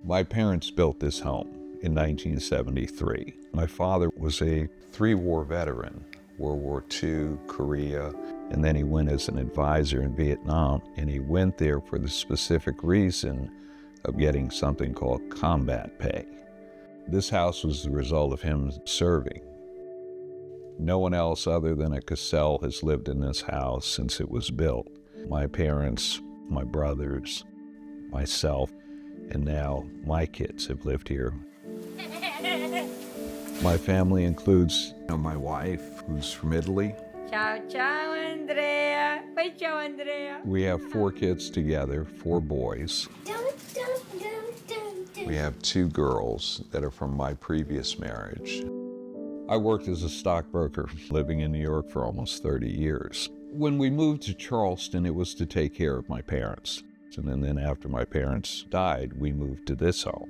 My parents built this home in 1973. My father was a three-war veteran, World War II, Korea, and then he went as an advisor in Vietnam, and he went there for the specific reason of getting something called combat pay. This house was the result of him serving. No one else other than a Cassell has lived in this house since it was built. My parents, my brothers, myself, and now my kids have lived here. My family includes my wife, who's from Italy. Ciao, ciao, Andrea. Bye, ciao, Andrea. We have 4 kids together, 4 boys. We have 2 girls that are from my previous marriage. I worked as a stockbroker, living in New York for almost 30 years. When we moved to Charleston, it was to take care of my parents. And then after my parents died, we moved to this home.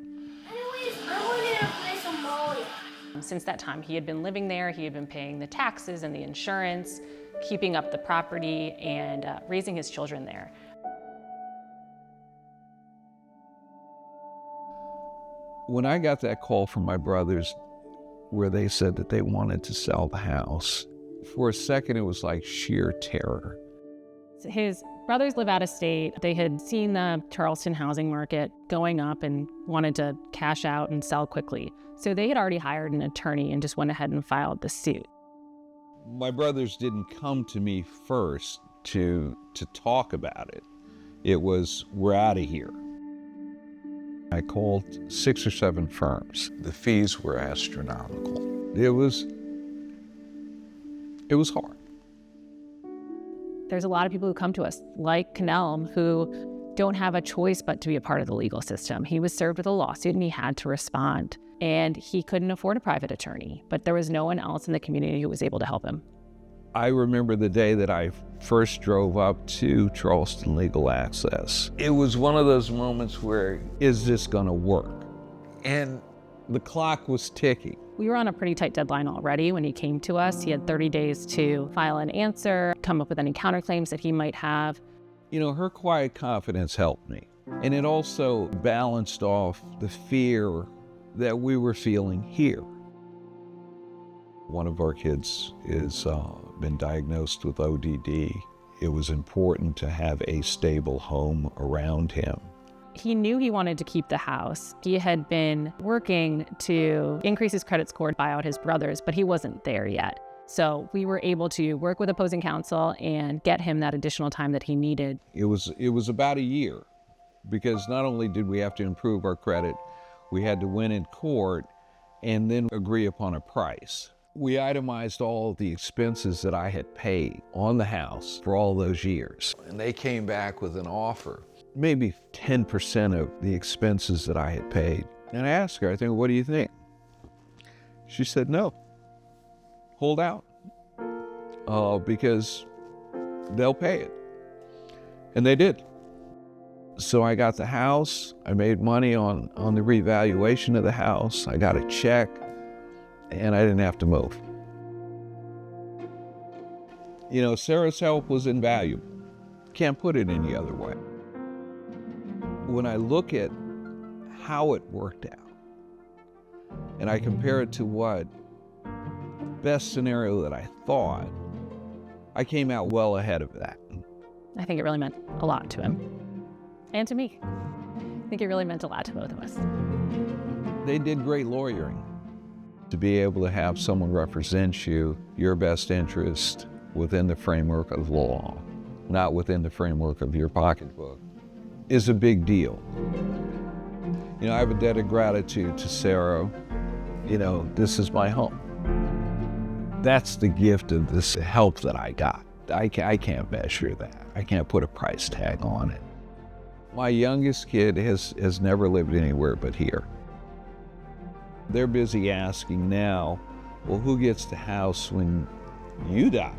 Since that time, he had been living there, he had been paying the taxes and the insurance, keeping up the property, and raising his children there. When I got that call from my brothers where they said that they wanted to sell the house, for a second it was like sheer terror. His brothers live out of state. They had seen the Charleston housing market going up and wanted to cash out and sell quickly. So they had already hired an attorney and just went ahead and filed the suit. My brothers didn't come to me first to talk about it. It was, we're out of here. I called 6 or 7 firms. The fees were astronomical. It was hard. There's a lot of people who come to us, like Kennelm, who don't have a choice but to be a part of the legal system. He was served with a lawsuit and he had to respond. And he couldn't afford a private attorney, but there was no one else in the community who was able to help him. I remember the day that I first drove up to Charleston Legal Access. It was one of those moments where, is this gonna work? And the clock was ticking. We were on a pretty tight deadline already when he came to us. He had 30 days to file an answer, come up with any counterclaims that he might have. You know, her quiet confidence helped me. And it also balanced off the fear that we were feeling here. One of our kids is been diagnosed with ODD. It was important to have a stable home around him. He knew he wanted to keep the house. He had been working to increase his credit score, buy out his brothers, but he wasn't there yet. So we were able to work with opposing counsel and get him that additional time that he needed. It was about a year, because not only did we have to improve our credit, we had to win in court and then agree upon a price. We itemized all of the expenses that I had paid on the house for all those years. And they came back with an offer, maybe 10% of the expenses that I had paid. And I asked her, I think, what do you think? She said, no, hold out, because they'll pay it. And they did. So I got the house, I made money on the revaluation of the house, I got a check, and I didn't have to move. You know, Sarah's help was invaluable. Can't put it any other way. When I look at how it worked out, and I compare it to what best scenario that I thought, I came out well ahead of that. I think it really meant a lot to him. And to me. I think it really meant a lot to both of us. They did great lawyering. To be able to have someone represent you, your best interest, within the framework of law, not within the framework of your pocketbook, is a big deal. You know, I have a debt of gratitude to Sarah. You know, this is my home. That's the gift of this help that I got. I can't measure that. I can't put a price tag on it. My youngest kid has never lived anywhere but here. They're busy asking now, well, who gets the house when you die?